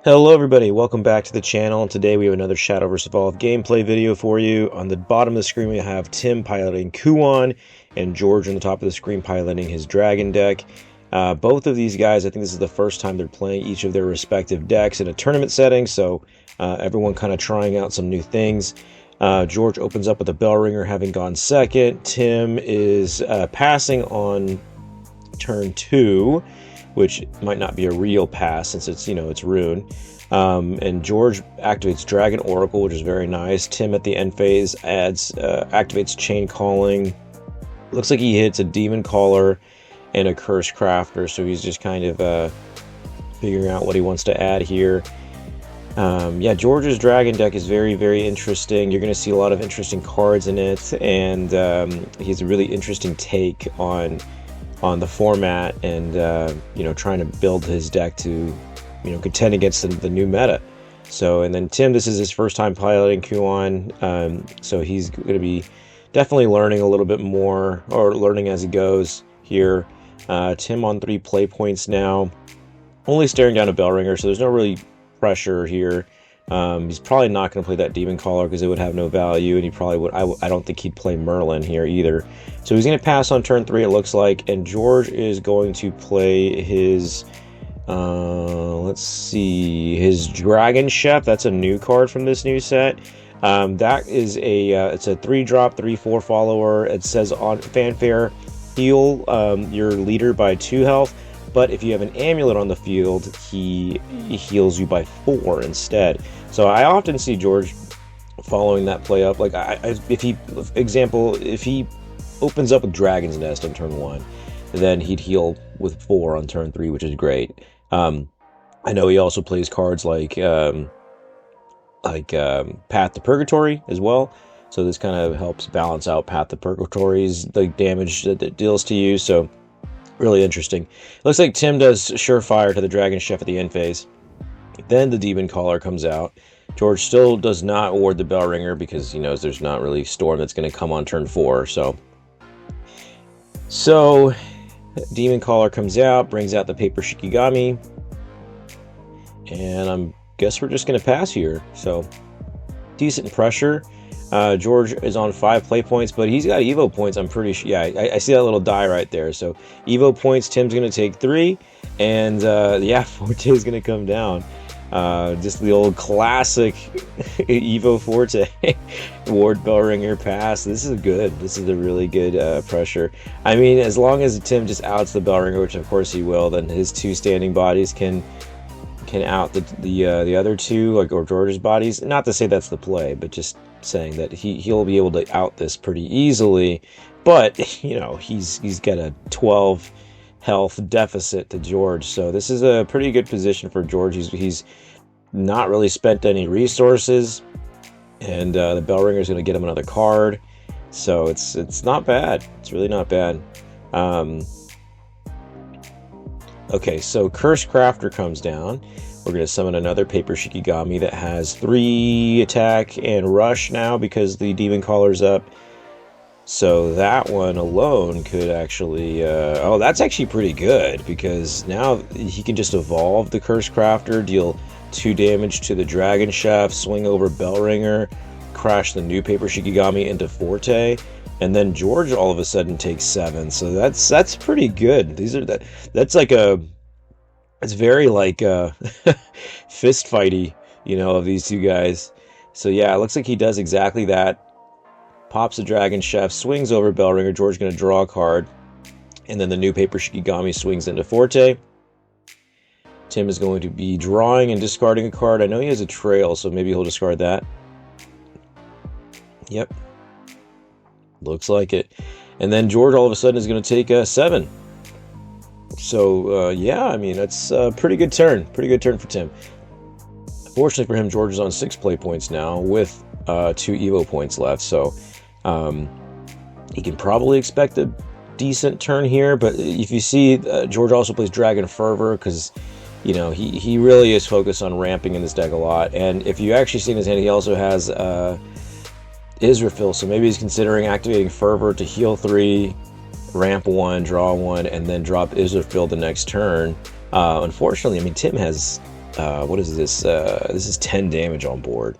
Hello everybody, welcome back to the channel. Today we have another Shadowverse Evolved gameplay video for you. On the bottom of the screen we have Tim piloting Kuon and George on the top of the screen piloting his dragon deck. Both of these guys, I think this is the first time they're playing each of their respective decks in a tournament setting, so everyone kind of trying out some new things. George opens up with a bell ringer having gone second. Tim is passing on turn 2, which might not be a real pass since it's, it's Rune. And George activates Dragon Oracle, which is very nice. Tim at the end phase activates Chain Calling. Looks like he hits a Demon Caller and a Curse Crafter, so he's just kind of figuring out what he wants to add here. Yeah, George's Dragon deck is very, very interesting. You're going to see a lot of interesting cards in it, and he has a really interesting take on the format and trying to build his deck to contend against the new meta. So, and then Tim, this is his first time piloting Kuon, so he's going to be definitely learning a little bit more, or learning as he goes here. Tim on 3 play points now, only staring down a bell ringer, so there's no really pressure here. He's probably not going to play that Demon Caller because it would have no value, and he probably would. I don't think he'd play Merlin here either. So he's going to pass on turn 3, it looks like, and George is going to play his, let's see, his Dragon Chef. That's a new card from this new set. That is it's a 3-drop, 3/4 follower. It says on Fanfare, heal your leader by 2 health. But if you have an amulet on the field, he heals you by 4 instead. So I often see George following that play up. Like if he opens up with Dragon's Nest on turn 1, then he'd heal with 4 on turn 3, which is great. I know he also plays cards like Path to Purgatory as well. So this kind of helps balance out Path to Purgatory's damage that it deals to you. So really interesting. Looks like Tim does Surefire to the Dragon Chef at the end phase. Then the Demon Caller comes out. George still does not award the Bell Ringer because he knows there's not really Storm that's going to come on turn 4. So Demon Caller comes out, brings out the Paper Shikigami, and I guess we're just going to pass here. So decent pressure. George is on 5 play points, but he's got Evo points, I'm pretty sure. Yeah, I see that little die right there. So Evo points, Tim's going to take 3, and yeah, Forte is going to come down. Just the old classic Evo Forte Ward Bellringer pass. This is a really good pressure. I mean, as long as Tim just outs the Bellringer, which of course he will, then his 2 standing bodies can out the other 2, like, or George's bodies. Not to say that's the play, but just saying that he'll be able to out this pretty easily. But he's got a 12 health deficit to George, so this is a pretty good position for George. He's not really spent any resources, and the bell ringer is going to get him another card, so it's not bad. It's really not bad. Okay, so Curse Crafter comes down. We're going to summon another Paper Shikigami that has 3 attack and rush now because the Demon Caller's up. So that one alone could actually... oh, that's actually pretty good, because now he can just evolve the Curse Crafter, deal 2 damage to the Dragon Chef, swing over Bell Ringer, crash the new Paper Shikigami into Forte, and then George all of a sudden takes 7. So that's pretty good. That's like a... It's very like fist fighty, of these 2 guys. So yeah, it looks like he does exactly that. Pops the Dragon Chef, swings over Bellringer. George's going to draw a card, and then the new Paper Shikigami swings into Forte. Tim is going to be drawing and discarding a card. I know he has a trail, so maybe he'll discard that. Yep. Looks like it. And then George all of a sudden is going to take 7. So, yeah, I mean, that's a pretty good turn. Pretty good turn for Tim. Fortunately for him, George is on 6 play points now with 2 Evo points left. So, he can probably expect a decent turn here. But if you see, George also plays Dragon Fervor because, he really is focused on ramping in this deck a lot. And if you actually see in his hand, he also has Israfil. So maybe he's considering activating Fervor to heal 3, ramp 1, draw 1, and then drop Israfil the next turn. Unfortunately, I mean, Tim has what is this? This is 10 damage on board.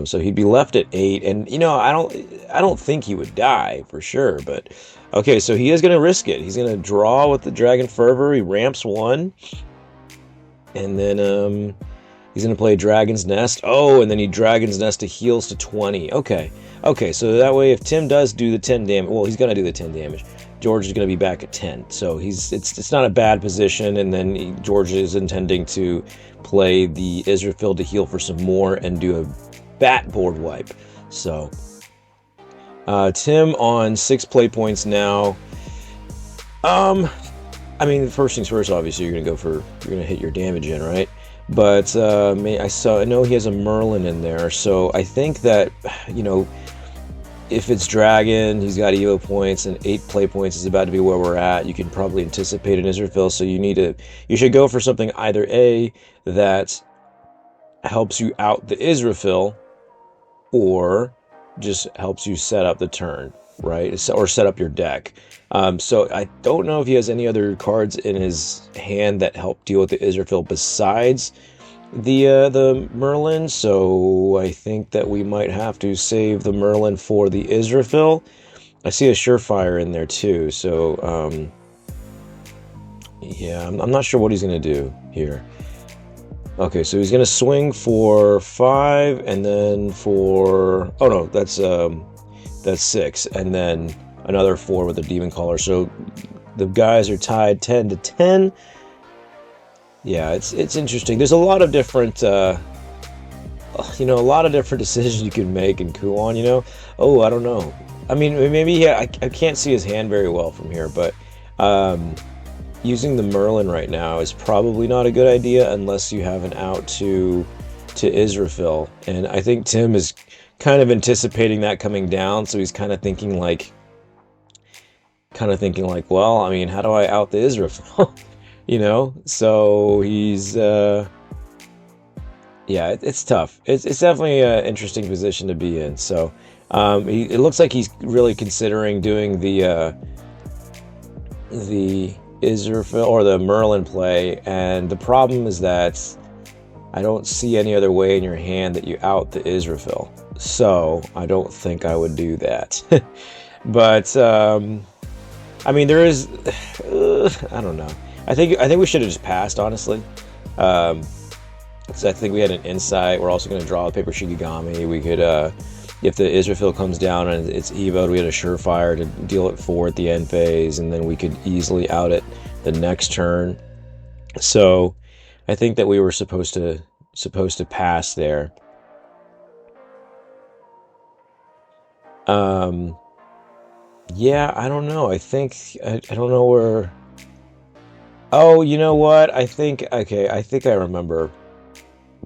So he'd be left at 8, and you know, I don't think he would die for sure, but okay, so he is going to risk it. He's going to draw with the Dragon Fervor. He ramps 1, and then he's going to play Dragon's Nest. Oh, and then he Dragon's Nest to heals to 20. Okay, so that way if Tim does do the 10 damage, well, he's going to do the 10 damage. George is going to be back at 10, so it's not a bad position, and then George is intending to play the Israfil to heal for some more and do a bat board wipe. So Tim on 6 play points now. I mean, first things first, obviously you're gonna hit your damage in, right? But I know he has a Merlin in there, so I think that, you know, if it's Dragon, he's got Evo points, and 8 play points is about to be where we're at. You can probably anticipate an Israfil, so you should go for something either A, that helps you out the Israfil, or just helps you set up the turn, right? Or set up your deck. So I don't know if he has any other cards in his hand that help deal with the Israfil besides the Merlin, so I think that we might have to save the Merlin for the Israfil. I see a Surefire in there too, so yeah, I'm not sure what he's going to do here. Okay, so he's going to swing for 5, and then for... oh no, that's 6, and then another 4 with the Demon Caller, so the guys are tied 10 to 10. Yeah, it's interesting. There's a lot of different, you know, a lot of different decisions you can make in Kuon, you know? Oh, I don't know. I mean, maybe, I can't see his hand very well from here, but using the Merlin right now is probably not a good idea unless you have an out to Israfil. And I think Tim is kind of anticipating that coming down, so he's kind of thinking like, well, I mean, how do I out the Israfil? You know, so he's, yeah, it's tough. It's definitely an interesting position to be in. So, it looks like he's really considering doing the Israfil or the Merlin play, and the problem is that I don't see any other way in your hand that you out the Israfil. So I don't think I would do that. But I mean, there is, I don't know. I think we should have just passed, honestly. Because I think we had an insight. We're also going to draw a Paper Shikigami. We could, if the Israfil comes down and it's evoed, we had a Surefire to deal it 4 at the end phase, and then we could easily out it the next turn. So I think that we were supposed to pass there. Yeah, I don't know. I think I don't know where. Oh, you know what? I think I remember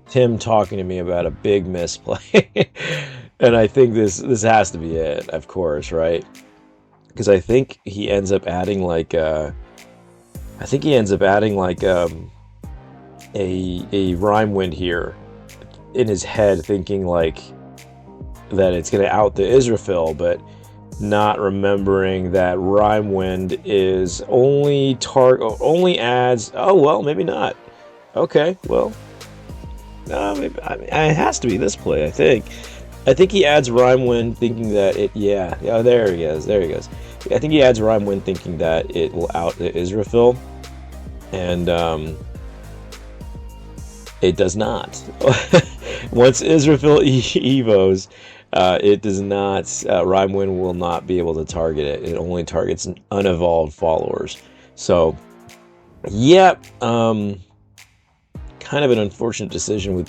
Tim talking to me about a big misplay. And I think this has to be it, of course, right? Because I think he ends up adding like a Rhyme Wind here in his head, thinking like that it's gonna out the Israfil, but not remembering that Rhyme Wind is only adds. Oh well, maybe not. Okay, well, maybe, it has to be this play. I think he adds Rhyme Wind thinking that it. Yeah, there he goes. I think he adds Rhyme Wind thinking that it will out the Israfil, and it does not. Once Israfil evos. It does not, Rhyme Wind will not be able to target it. It only targets unevolved followers. So, yeah, kind of an unfortunate decision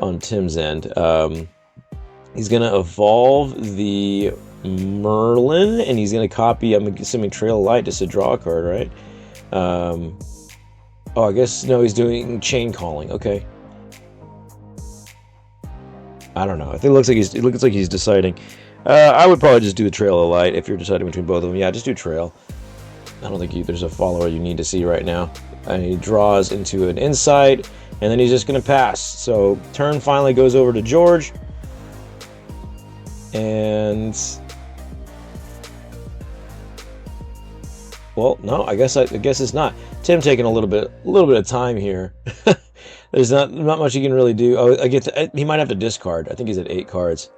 on Tim's end. He's going to evolve the Merlin, and he's going to copy, I'm assuming, Trail of Light just to draw a card, right? Oh, I guess, no, he's doing Chain Calling. Okay. I don't know. I think it looks like he's deciding. I would probably just do the Trail of Light if you're deciding between both of them. Yeah, just do Trail. I don't think there's a follower you need to see right now. And he draws into an Insight, and then he's just going to pass. So turn finally goes over to George, and well, no, I guess it's not. Tim taking a little bit of time here. There's not much he can really do. Oh, he might have to discard. I think he's at 8 cards.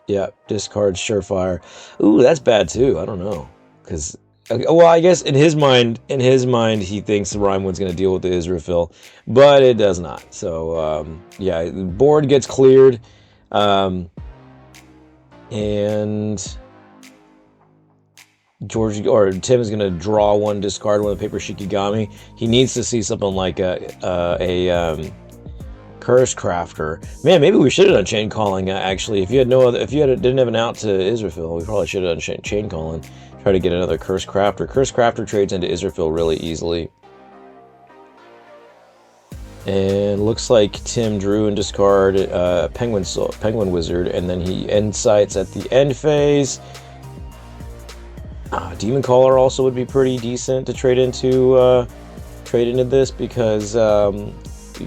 Yeah, discard, surefire. Ooh, that's bad too. I don't know, because well, I guess in his mind, he thinks the Rhymewood's going to deal with the Israfil, but it does not. So yeah, the board gets cleared, and Tim is going to draw one, discard one, paper Shikigami. He needs to see something like a Curse Crafter. Man, maybe we should have done Chain Calling. Actually, if you had didn't have an out to Israfil, we probably should have done Chain Calling. Try to get another Curse Crafter. Curse Crafter trades into Israfil really easily. And looks like Tim drew and discarded Penguin Wizard, and then he end sights at the end phase. Demon Caller also would be pretty decent to trade into this, because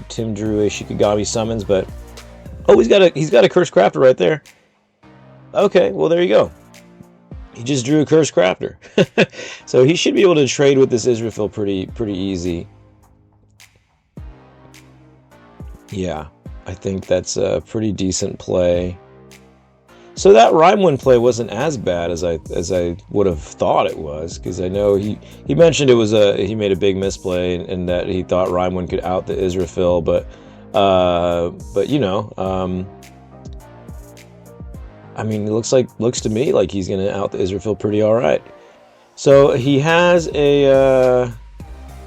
Tim drew a Shikigami summons, but oh, he's got a Curse Crafter right there. Okay, well there you go. He just drew a Curse Crafter, so he should be able to trade with this Israfil pretty easy. Yeah, I think that's a pretty decent play. So that Rhymewind play wasn't as bad as I would have thought it was, because I know he mentioned he made a big misplay, and that he thought Rhymewind could out the Israfil, but you know, I mean, it looks to me like he's gonna out the Israfil pretty all right. So he has a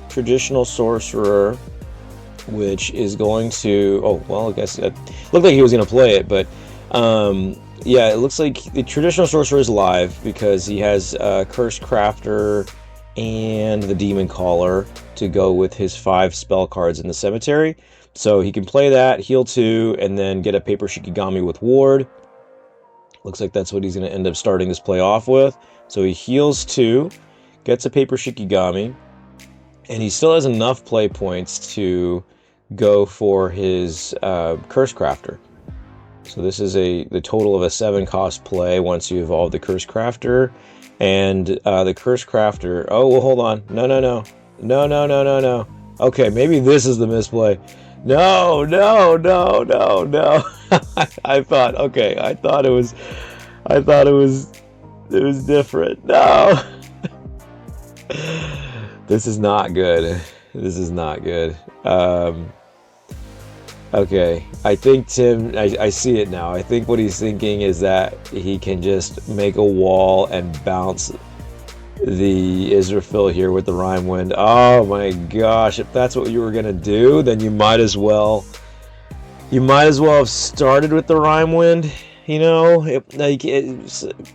traditional sorcerer, which is going to, oh well, I guess it looked like he was gonna play it, but yeah, it looks like the traditional sorcerer is live because he has Curse Crafter and the Demon Caller to go with his 5 spell cards in the cemetery. So he can play that, heal 2, and then get a paper Shikigami with Ward. Looks like that's what he's going to end up starting this play off with. So he heals 2, gets a paper Shikigami, and he still has enough play points to go for his Curse Crafter. So this is the total of a 7-cost play once you evolve the Curse Crafter. And the Curse Crafter... Oh, well, hold on. No. Okay, maybe this is the misplay. No. I thought it was different. No. This is not good. This is not good. Okay, I think Tim, I see it now. I think what he's thinking is that he can just make a wall and bounce the Israfil here with the Rhymewind. Oh my gosh, if that's what you were gonna do, then you might as well have started with the Rhymewind. You know,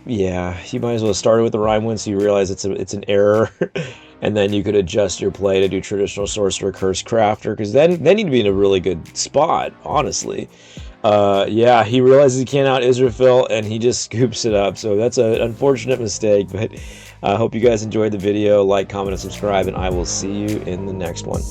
yeah, you might as well have started with the Rhymewind so you realize it's an error. And then you could adjust your play to do traditional sorcerer Curse Crafter, because then you'd be in a really good spot, honestly. Yeah, he realizes he can't out Israfil, and he just scoops it up. So that's an unfortunate mistake, but I hope you guys enjoyed the video. Like, comment, and subscribe, and I will see you in the next one.